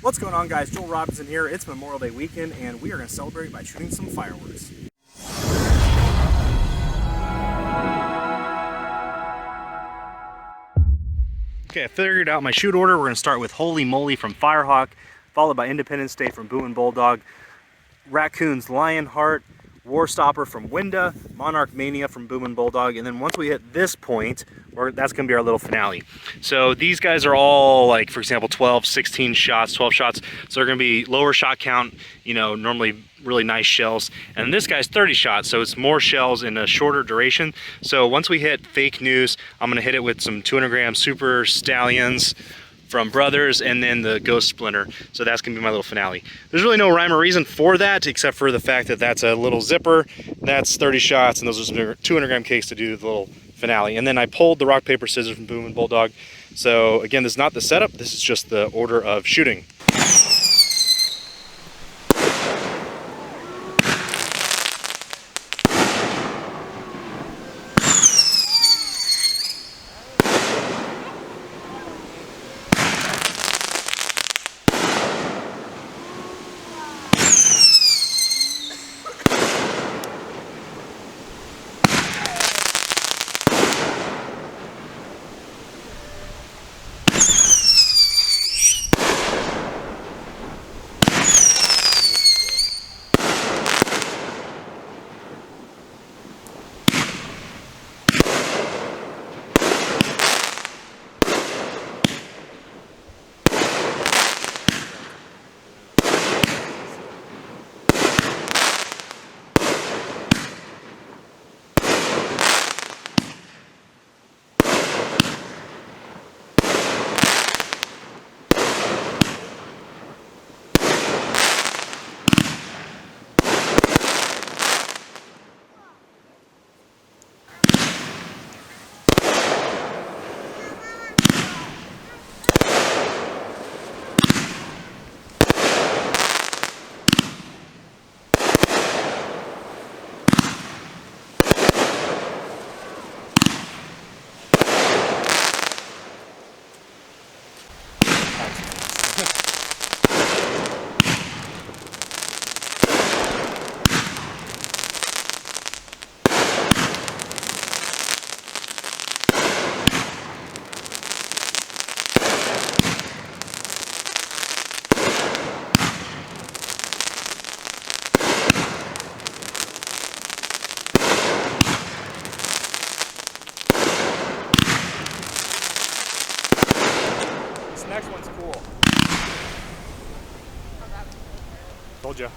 What's going on, guys? Joel Robinson here. It's Memorial Day weekend and we are going to celebrate by shooting some fireworks. Okay, I figured out my shoot order. We're going to start with Holy Moly from Firehawk, followed by Independence Day from Boomin Bulldog, Raccoon's Lionheart, Warstopper from Winda, Monarch Mania from Boomin Bulldog, and then once we hit this point, that's going to be our little finale. So these guys are all, like, for example, 12, 16 shots, 12 shots, so they're going to be lower shot count, you know, normally really nice shells. And this guy's 30 shots, so it's more shells in a shorter duration. So once we hit fake news, I'm going to hit it with some 200 gram Super Stallions from Brothers, and then the Ghost Splinter. So that's gonna be my little finale. There's really no rhyme or reason for that, except for the fact that that's a little zipper. That's 30 shots, and those are some 200 gram cakes to do the little finale. And then I pulled the rock, paper, scissors from Boomin Bulldog. So again, this is not the setup, this is just the order of shooting. Next one's cool. Told you.